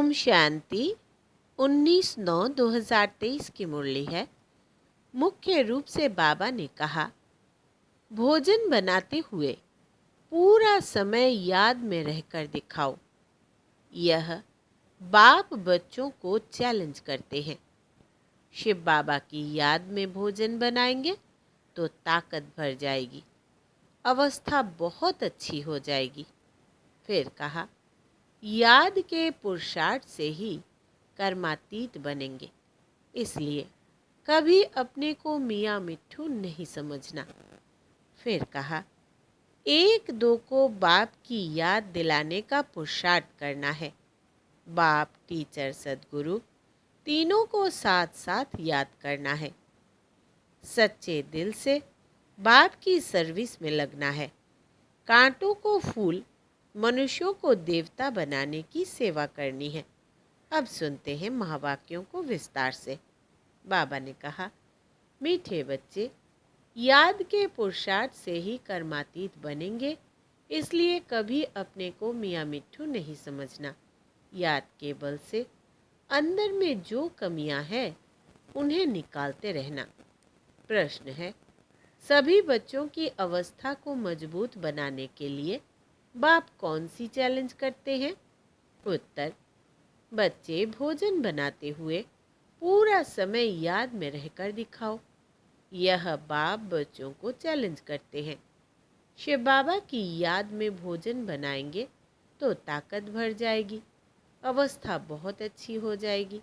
ओम शांति 19/9/2023 की मुरली है। मुख्य रूप से बाबा ने कहा, भोजन बनाते हुए पूरा समय याद में रहकर दिखाओ। यह बाप बच्चों को चैलेंज करते हैं। शिव बाबा की याद में भोजन बनाएंगे तो ताकत भर जाएगी, अवस्था बहुत अच्छी हो जाएगी। फिर कहा, याद के पुरुषार्थ से ही कर्मातीत बनेंगे, इसलिए कभी अपने को मियाँ मिट्ठू नहीं समझना। फिर कहा, एक दो को बाप की याद दिलाने का पुरुषार्थ करना है। बाप, टीचर, सद्गुरु तीनों को साथ साथ याद करना है। सच्चे दिल से बाप की सर्विस में लगना है। कांटों को फूल, मनुष्यों को देवता बनाने की सेवा करनी है। अब सुनते हैं महावाक्यों को विस्तार से। बाबा ने कहा, मीठे बच्चे, याद के पुरुषार्थ से ही कर्मातीत बनेंगे, इसलिए कभी अपने को मियाँ मिट्ठू नहीं समझना। याद के बल से अंदर में जो कमियां हैं उन्हें निकालते रहना। प्रश्न है, सभी बच्चों की अवस्था को मजबूत बनाने के लिए बाप कौन सी चैलेंज करते हैं? उत्तर, बच्चे भोजन बनाते हुए पूरा समय याद में रहकर दिखाओ। यह बाप बच्चों को चैलेंज करते हैं। शिव बाबा की याद में भोजन बनाएंगे तो ताकत भर जाएगी, अवस्था बहुत अच्छी हो जाएगी।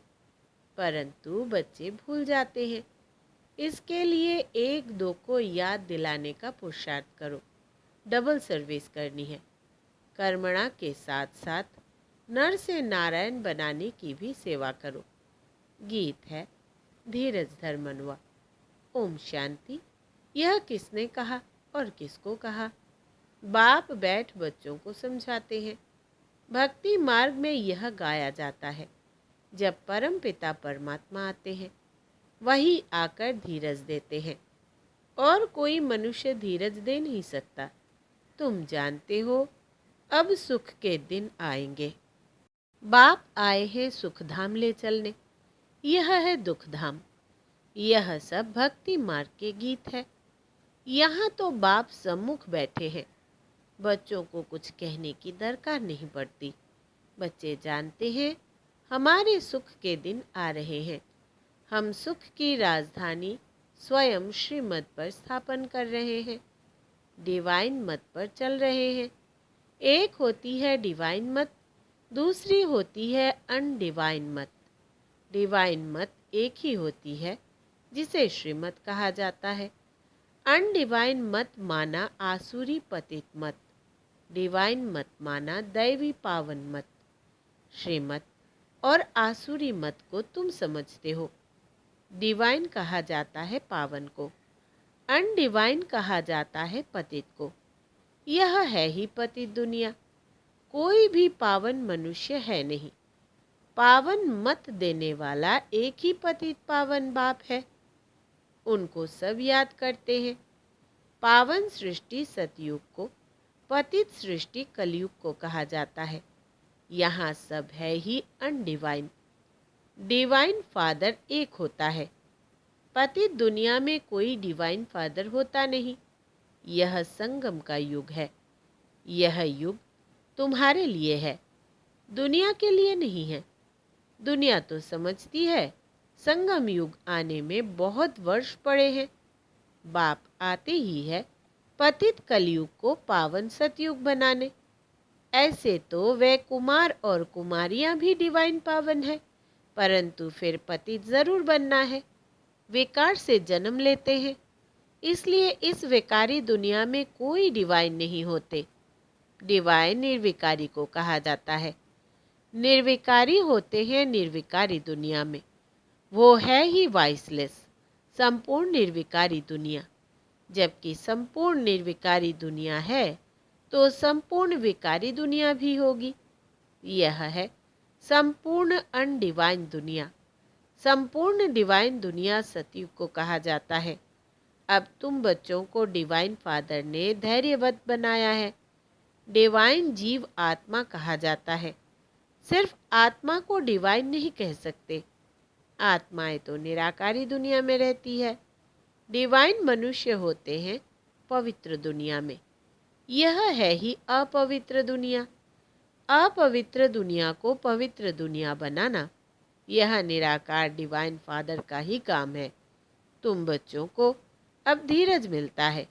परंतु बच्चे भूल जाते हैं। इसके लिए एक दो को याद दिलाने का पुरुषार्थ करो। डबल सर्विस करनी है। कर्मणा के साथ साथ नर से नारायण बनाने की भी सेवा करो। गीत है धीरज धर मनवा। ओम शांति। यह किसने कहा और किसको कहा? बाप बैठ बच्चों को समझाते हैं। भक्ति मार्ग में यह गाया जाता है। जब परम पिता परमात्मा आते हैं, वही आकर धीरज देते हैं, और कोई मनुष्य धीरज दे नहीं सकता। तुम जानते हो, अब सुख के दिन आएंगे। बाप आए हैं सुखधाम ले चलने, यह है दुखधाम। यह सब भक्ति मार्ग के गीत है। यहाँ तो बाप सम्मुख बैठे हैं, बच्चों को कुछ कहने की दरकार नहीं पड़ती। बच्चे जानते हैं हमारे सुख के दिन आ रहे हैं। हम सुख की राजधानी स्वयं श्रीमत पर स्थापन कर रहे हैं। डिवाइन मत पर चल रहे हैं। एक होती है डिवाइन मत, दूसरी होती है अनडिवाइन मत। डिवाइन मत एक ही होती है, जिसे श्रीमत कहा जाता है। अनडिवाइन मत माना आसुरी पतित मत, डिवाइन मत माना दैवी पावन मत। श्रीमत और आसुरी मत को तुम समझते हो। डिवाइन कहा जाता है पावन को, अनडिवाइन कहा जाता है पतित को। यह है ही पतित दुनिया। कोई भी पावन मनुष्य है नहीं। पावन मत देने वाला एक ही पतित पावन बाप है। उनको सब याद करते हैं। पावन सृष्टि सतयुग को, पतित सृष्टि कलयुग को कहा जाता है। यहाँ सब है ही अनडिवाइन। डिवाइन फादर एक होता है। पतित दुनिया में कोई डिवाइन फादर होता नहीं। यह संगम का युग है। यह युग तुम्हारे लिए है, दुनिया के लिए नहीं है। दुनिया तो समझती है संगम युग आने में बहुत वर्ष पड़े हैं। बाप आते ही है पतित कलयुग को पावन सतयुग बनाने। ऐसे तो वे कुमार और कुमारियां भी डिवाइन पावन है, परंतु फिर पतित जरूर बनना है। विकार से जन्म लेते हैं, इसलिए इस विकारी दुनिया में कोई डिवाइन नहीं होते। डिवाइन निर्विकारी को कहा जाता है। निर्विकारी होते हैं निर्विकारी दुनिया में। वो है ही वाइसलेस, संपूर्ण निर्विकारी दुनिया। जबकि संपूर्ण निर्विकारी दुनिया है तो संपूर्ण विकारी दुनिया भी होगी। यह है संपूर्ण अनडिवाइन दुनिया। संपूर्ण डिवाइन दुनिया सतयुग को कहा जाता है। अब तुम बच्चों को डिवाइन फादर ने धैर्यवत बनाया है। डिवाइन जीव आत्मा कहा जाता है। सिर्फ आत्मा को डिवाइन नहीं कह सकते। आत्माएं तो निराकारी दुनिया में रहती है, डिवाइन मनुष्य होते हैं पवित्र दुनिया में। यह है ही अपवित्र दुनिया। अपवित्र दुनिया को पवित्र दुनिया बनाना, यह निराकार डिवाइन फादर का ही काम है। तुम बच्चों को अब धीरज मिलता है।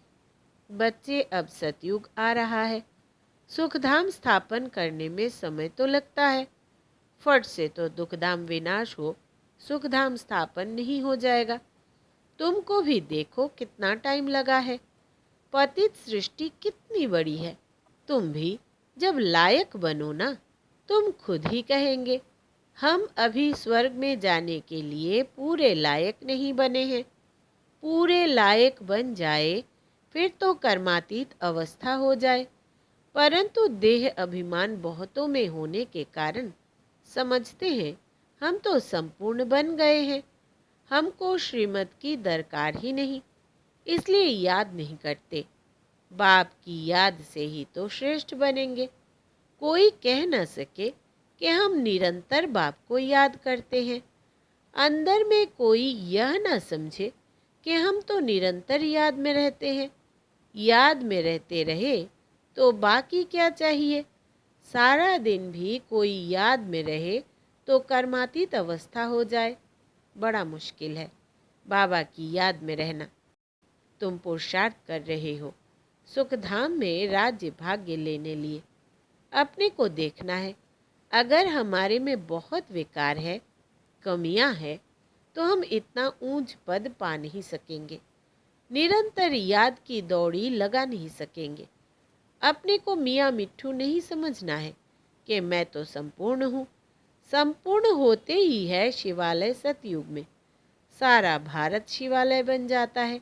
बच्चे, अब सतयुग आ रहा है। सुखधाम स्थापन करने में समय तो लगता है। फट से तो दुखधाम विनाश हो, सुखधाम स्थापन नहीं हो जाएगा। तुमको भी देखो कितना टाइम लगा है। पतित सृष्टि कितनी बड़ी है। तुम भी जब लायक बनो ना, तुम खुद ही कहेंगे हम अभी स्वर्ग में जाने के लिए पूरे लायक नहीं बने हैं। पूरे लायक बन जाए फिर तो कर्मातीत अवस्था हो जाए, परंतु देह अभिमान बहुतों में होने के कारण समझते हैं हम तो संपूर्ण बन गए हैं, हमको श्रीमत की दरकार ही नहीं, इसलिए याद नहीं करते। बाप की याद से ही तो श्रेष्ठ बनेंगे। कोई कह न सके कि हम निरंतर बाप को याद करते हैं। अंदर में कोई यह न समझे कि हम तो निरंतर याद में रहते हैं। याद में रहते रहे तो बाकी क्या चाहिए। सारा दिन भी कोई याद में रहे तो कर्मातीत अवस्था हो जाए, बड़ा मुश्किल है बाबा की याद में रहना। तुम पुरुषार्थ कर रहे हो सुखधाम में राज्य भाग्य लेने लिए। अपने को देखना है। अगर हमारे में बहुत विकार है, कमियां है, तो हम इतना ऊंच पद पा नहीं सकेंगे। निरंतर याद की दौड़ी लगा नहीं सकेंगे। अपने को मियाँ मिट्ठू नहीं समझना है कि मैं तो संपूर्ण हूँ। संपूर्ण होते ही है शिवालय सतयुग में। सारा भारत शिवालय बन जाता है।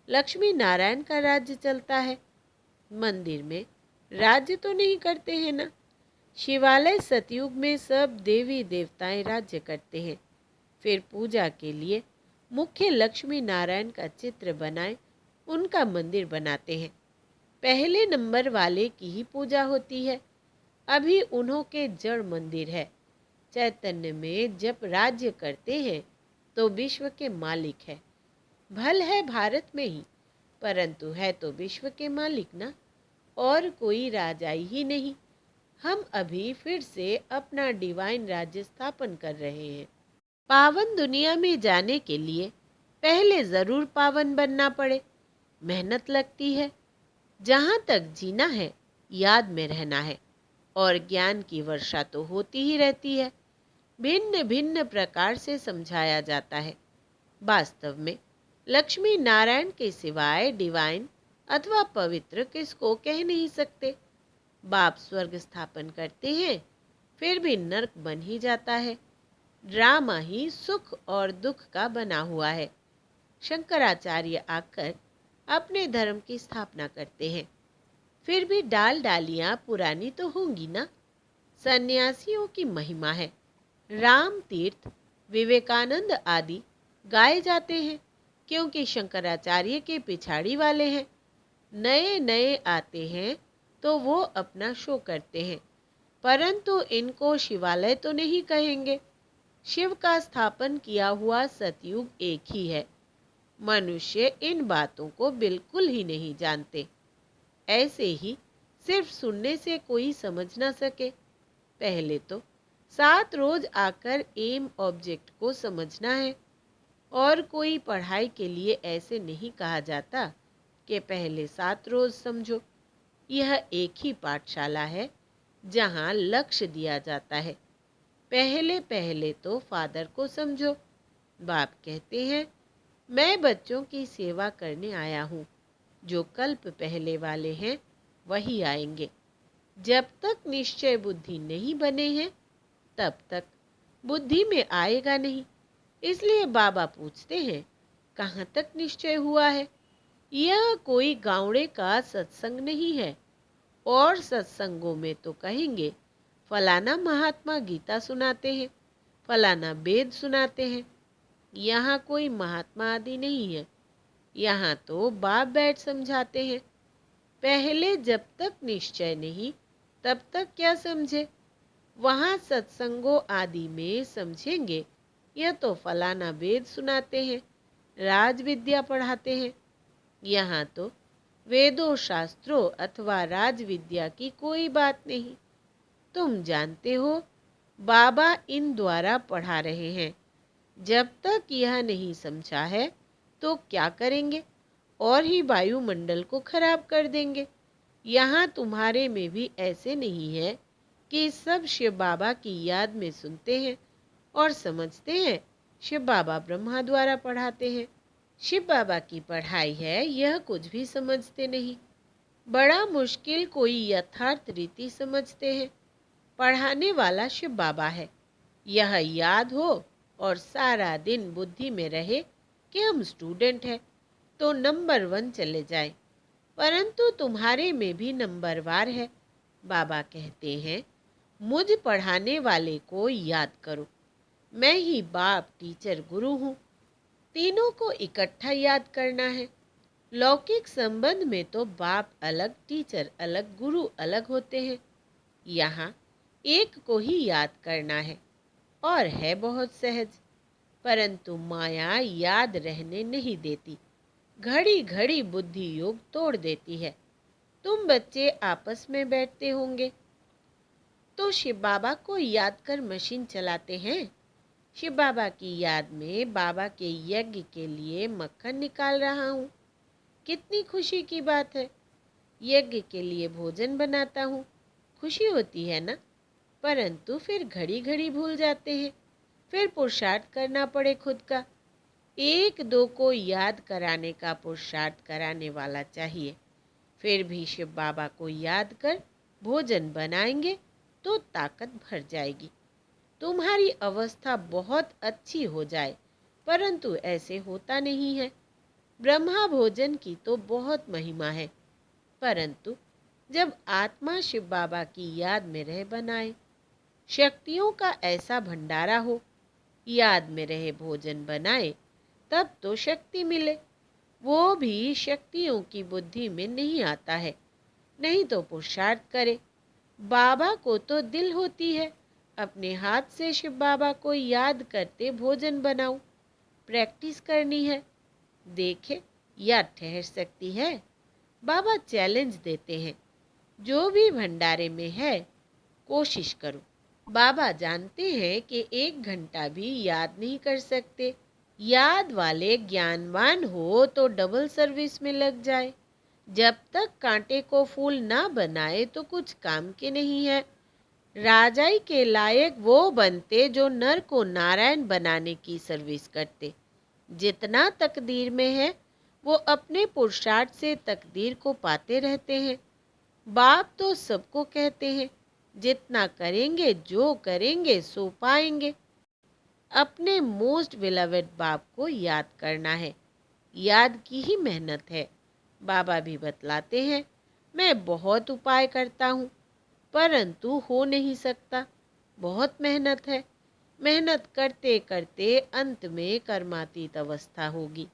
लक्ष्मी नारायण का राज्य चलता है। मंदिर में राज्य तो नहीं करते हैं ना। शिवालय सतयुग में सब देवी देवताएं राज्य करते हैं। फिर पूजा के लिए मुख्य लक्ष्मी नारायण का चित्र बनाए उनका मंदिर बनाते हैं। पहले नंबर वाले की ही पूजा होती है। अभी उन्हों के जड़ मंदिर है। चैतन्य में जब राज्य करते हैं तो विश्व के मालिक है। भल है भारत में ही, परंतु है तो विश्व के मालिक ना, और कोई राजाई ही नहीं। हम अभी फिर से अपना डिवाइन राज्य स्थापन कर रहे हैं। पावन दुनिया में जाने के लिए पहले जरूर पावन बनना पड़े। मेहनत लगती है। जहाँ तक जीना है याद में रहना है, और ज्ञान की वर्षा तो होती ही रहती है। भिन्न भिन्न प्रकार से समझाया जाता है। वास्तव में लक्ष्मी नारायण के सिवाय डिवाइन अथवा पवित्र किसको कह नहीं सकते। बाप स्वर्ग स्थापन करते हैं फिर भी नरक बन ही जाता है। ड्रामा ही सुख और दुख का बना हुआ है। शंकराचार्य आकर अपने धर्म की स्थापना करते हैं, फिर भी डाल डालियां पुरानी तो होंगी ना। सन्यासियों की महिमा है। राम तीर्थ, विवेकानंद आदि गाए जाते हैं क्योंकि शंकराचार्य के पिछाड़ी वाले हैं। नए नए आते हैं तो वो अपना शो करते हैं, परंतु इनको शिवालय तो नहीं कहेंगे। शिव का स्थापन किया हुआ सतयुग एक ही है। मनुष्य इन बातों को बिल्कुल ही नहीं जानते। ऐसे ही सिर्फ सुनने से कोई समझ ना सके। पहले तो 7 रोज आकर एम ऑब्जेक्ट को समझना है, और कोई पढ़ाई के लिए ऐसे नहीं कहा जाता कि पहले 7 रोज समझो। यह एक ही पाठशाला है जहाँ लक्ष्य दिया जाता है। पहले पहले तो फादर को समझो। बाप कहते हैं मैं बच्चों की सेवा करने आया हूँ। जो कल्प पहले वाले हैं वही आएंगे। जब तक निश्चय बुद्धि नहीं बने हैं तब तक बुद्धि में आएगा नहीं। इसलिए बाबा पूछते हैं कहाँ तक निश्चय हुआ है। यह कोई गावड़े का सत्संग नहीं है। और सत्संगों में तो कहेंगे फलाना महात्मा गीता सुनाते हैं, फलाना वेद सुनाते हैं। यहाँ कोई महात्मा आदि नहीं है। यहाँ तो बाप बैठ समझाते हैं। पहले जब तक निश्चय नहीं तब तक क्या समझे। वहाँ सत्संगों आदि में समझेंगे यह तो फलाना वेद सुनाते हैं, राज विद्या पढ़ाते हैं। यहाँ तो वेदों शास्त्रों अथवा राज विद्या की कोई बात नहीं। तुम जानते हो बाबा इन द्वारा पढ़ा रहे हैं। जब तक यह नहीं समझा है तो क्या करेंगे, और ही वायुमंडल को खराब कर देंगे। यहाँ तुम्हारे में भी ऐसे नहीं है कि सब शिव बाबा की याद में सुनते हैं और समझते हैं शिव बाबा ब्रह्मा द्वारा पढ़ाते हैं। शिव बाबा की पढ़ाई है यह कुछ भी समझते नहीं। बड़ा मुश्किल कोई यथार्थ रीति समझते हैं। पढ़ाने वाला शिव बाबा है, यह याद हो और सारा दिन बुद्धि में रहे कि हम स्टूडेंट हैं तो नंबर 1 चले जाए। परंतु तुम्हारे में भी नंबरवार है। बाबा कहते हैं मुझ पढ़ाने वाले को याद करो। मैं ही बाप टीचर गुरु हूँ। तीनों को इकट्ठा याद करना है। लौकिक संबंध में तो बाप अलग, टीचर अलग, गुरु अलग होते हैं। यहाँ एक को ही याद करना है और है बहुत सहज। परंतु माया याद रहने नहीं देती, घड़ी घड़ी बुद्धि योग तोड़ देती है। तुम बच्चे आपस में बैठते होंगे तो शिव बाबा को याद कर मशीन चलाते हैं। शिव बाबा की याद में बाबा के यज्ञ के लिए मक्खन निकाल रहा हूँ, कितनी खुशी की बात है। यज्ञ के लिए भोजन बनाता हूँ, खुशी होती है ना। परंतु फिर घड़ी घड़ी भूल जाते हैं, फिर पुरुषार्थ करना पड़े खुद का। एक दो को याद कराने का पुरुषार्थ कराने वाला चाहिए। फिर भी शिव बाबा को याद कर भोजन बनाएंगे तो ताकत भर जाएगी। तुम्हारी अवस्था बहुत अच्छी हो जाए, परंतु ऐसे होता नहीं है। ब्रह्मा भोजन की तो बहुत महिमा है, परंतु जब आत्मा शिव बाबा की याद में रह बनाए, शक्तियों का ऐसा भंडारा हो, याद में रहे भोजन बनाए, तब तो शक्ति मिले। वो भी शक्तियों की बुद्धि में नहीं आता है, नहीं तो पुरुषार्थ करे। बाबा को तो दिल होती है, अपने हाथ से शिव बाबा को याद करते भोजन बनाओ। प्रैक्टिस करनी है, देखे या ठहर सकती है। बाबा चैलेंज देते हैं, जो भी भंडारे में है कोशिश करो। बाबा जानते हैं कि 1 घंटा भी याद नहीं कर सकते। याद वाले ज्ञानवान हो तो डबल सर्विस में लग जाए। जब तक कांटे को फूल ना बनाए तो कुछ काम के नहीं है। राजाई के लायक वो बनते जो नर को नारायण बनाने की सर्विस करते। जितना तकदीर में है वो अपने पुरुषार्थ से तकदीर को पाते रहते हैं। बाप तो सबको कहते हैं, जितना करेंगे जो करेंगे सो पाएंगे। अपने मोस्ट बिलवेड बाप को याद करना है, याद की ही मेहनत है। बाबा भी बतलाते हैं, मैं बहुत उपाय करता हूँ परंतु हो नहीं सकता, बहुत मेहनत है। मेहनत करते करते अंत में कर्मातीत अवस्था होगी,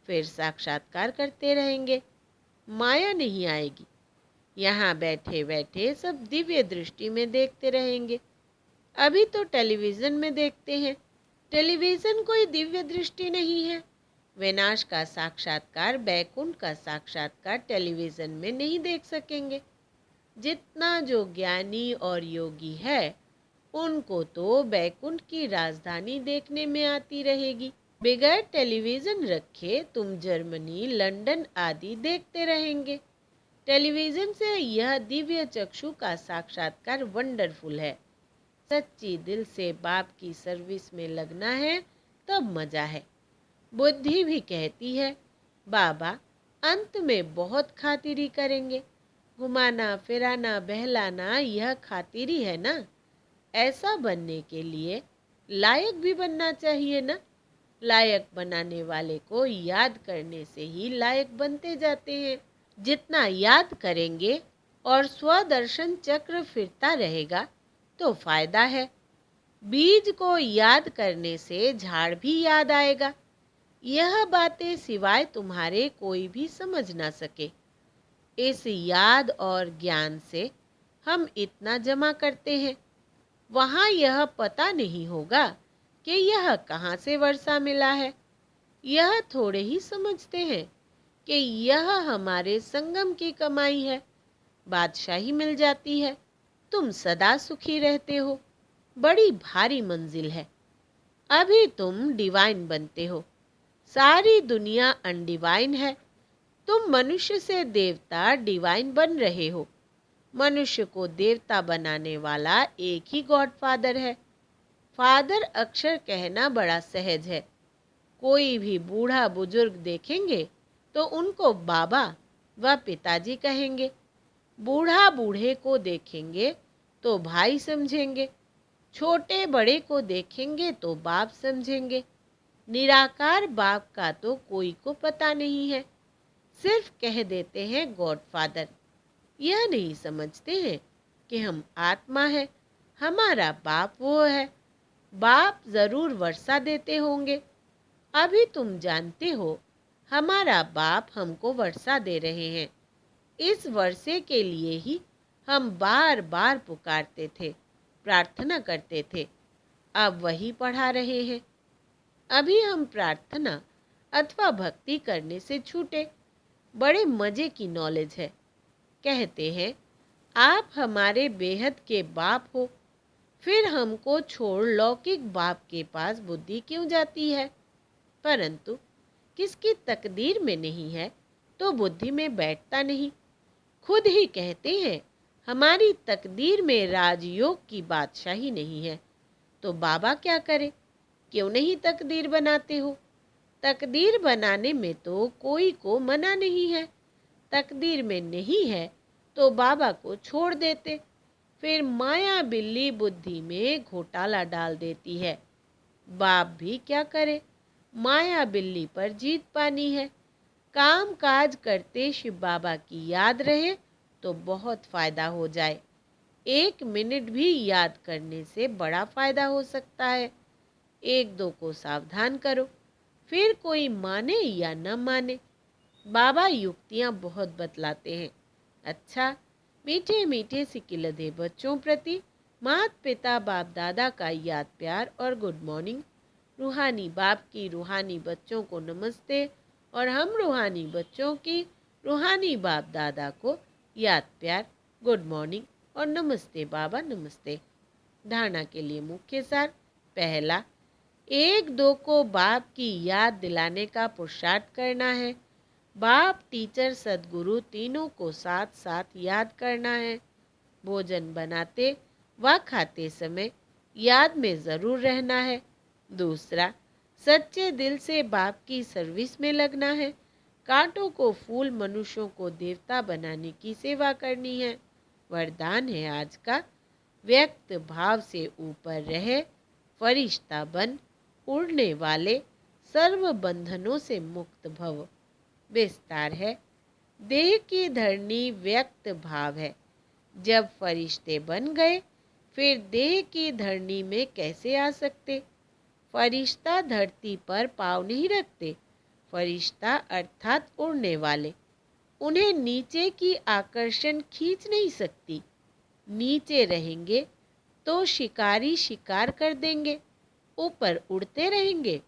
फिर साक्षात्कार करते रहेंगे, माया नहीं आएगी। यहाँ बैठे बैठे सब दिव्य दृष्टि में देखते रहेंगे। अभी तो टेलीविज़न में देखते हैं, टेलीविज़न कोई दिव्य दृष्टि नहीं है। विनाश का साक्षात्कार, बैकुंठ का साक्षात्कार टेलीविज़न में नहीं देख सकेंगे। जितना जो ज्ञानी और योगी है उनको तो बैकुंठ की राजधानी देखने में आती रहेगी। बगैर टेलीविज़न रखे तुम जर्मनी, लंदन आदि देखते रहेंगे। टेलीविज़न से यह दिव्य चक्षु का साक्षात्कार वंडरफुल है। सच्ची दिल से बाप की सर्विस में लगना है तब मजा है। बुद्धि भी कहती है बाबा अंत में बहुत खातिरी करेंगे, घुमाना फिराना बहलाना यह खातिरी है ना। ऐसा बनने के लिए लायक भी बनना चाहिए ना। लायक बनाने वाले को याद करने से ही लायक बनते जाते हैं। जितना याद करेंगे और स्वदर्शन चक्र फिरता रहेगा तो फायदा है। बीज को याद करने से झाड़ भी याद आएगा। यह बातें सिवाय तुम्हारे कोई भी समझ ना सके। इस याद और ज्ञान से हम इतना जमा करते हैं, वहाँ यह पता नहीं होगा कि यह कहाँ से वर्षा मिला है। यह थोड़े ही समझते हैं कि यह हमारे संगम की कमाई है। बादशाही मिल जाती है, तुम सदा सुखी रहते हो। बड़ी भारी मंजिल है। अभी तुम डिवाइन बनते हो। सारी दुनिया अनडिवाइन है। तुम मनुष्य से देवता डिवाइन बन रहे हो। मनुष्य को देवता बनाने वाला एक ही गॉडफादर है। फादर अक्षर कहना बड़ा सहज है। कोई भी बूढ़ा बुजुर्ग देखेंगे तो उनको बाबा व पिताजी कहेंगे। बूढ़ा बूढ़े को देखेंगे तो भाई समझेंगे। छोटे बड़े को देखेंगे तो बाप समझेंगे। निराकार बाप का तो कोई को पता नहीं है, सिर्फ कह देते हैं गॉडफादर। यह नहीं समझते हैं कि हम आत्मा है, हमारा बाप वो है। बाप जरूर वर्षा देते होंगे। अभी तुम जानते हो हमारा बाप हमको वर्षा दे रहे हैं। इस वर्षे के लिए ही हम बार बार पुकारते थे, प्रार्थना करते थे। अब वही पढ़ा रहे हैं। अभी हम प्रार्थना अथवा भक्ति करने से छूटे। बड़े मजे की नॉलेज है। कहते हैं आप हमारे बेहद के बाप हो, फिर हमको छोड़ लौकिक बाप के पास बुद्धि क्यों जाती है? परंतु किसकी तकदीर में नहीं है तो बुद्धि में बैठता नहीं। खुद ही कहते हैं हमारी तकदीर में राजयोग की बादशाही नहीं है, तो बाबा क्या करे? क्यों नहीं तकदीर बनाते हो? तकदीर बनाने में तो कोई को मना नहीं है। तकदीर में नहीं है तो बाबा को छोड़ देते। फिर माया बिल्ली बुद्धि में घोटाला डाल देती है। बाप भी क्या करे? माया बिल्ली पर जीत पानी है। काम काज करते शिव बाबा की याद रहे तो बहुत फायदा हो जाए। 1 मिनट भी याद करने से बड़ा फायदा हो सकता है। एक दो को सावधान करो, फिर कोई माने या न माने। बाबा युक्तियां बहुत बतलाते हैं। अच्छा, मीठे मीठे सिकिलधे बच्चों प्रति माता पिता बाप दादा का याद प्यार और गुड मॉर्निंग। रूहानी बाप की रूहानी बच्चों को नमस्ते और हम रूहानी बच्चों की रूहानी बाप दादा को याद प्यार, गुड मॉर्निंग और नमस्ते बाबा नमस्ते। धारणा के लिए मुख्य सार। पहला, 1-2 को बाप की याद दिलाने का पुरुषार्थ करना है। बाप, टीचर, सदगुरु तीनों को साथ साथ याद करना है। भोजन बनाते व खाते समय याद में ज़रूर रहना है। दूसरा, सच्चे दिल से बाप की सर्विस में लगना है। कांटों को फूल, मनुष्यों को देवता बनाने की सेवा करनी है। वरदान है आज का, व्यक्त भाव से ऊपर रहे, फरिश्ता बन, उड़ने वाले, सर्व बंधनों से मुक्त भव। विस्तार है, देह की धरनी व्यक्त भाव है। जब फरिश्ते बन गए फिर देह की धरनी में कैसे आ सकते? फरिश्ता धरती पर पाँव नहीं रखते। फरिश्ता अर्थात उड़ने वाले, उन्हें नीचे की आकर्षण खींच नहीं सकती। नीचे रहेंगे तो शिकारी शिकार कर देंगे, ऊपर उड़ते रहेंगे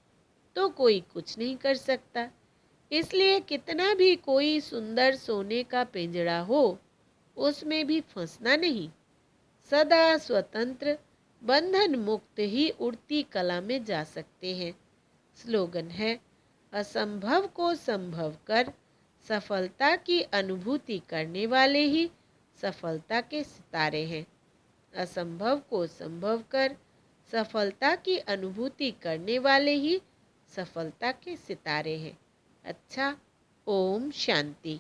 तो कोई कुछ नहीं कर सकता। इसलिए कितना भी कोई सुंदर सोने का पिंजरा हो, उसमें भी फंसना नहीं। सदा स्वतंत्र, बंधन मुक्त ही उड़ती कला में जा सकते हैं। स्लोगन है, असंभव को संभव कर सफलता की अनुभूति करने वाले ही सफलता के सितारे हैं। असंभव को संभव कर सफलता की अनुभूति करने वाले ही सफलता के सितारे हैं। अच्छा, ओम शांति।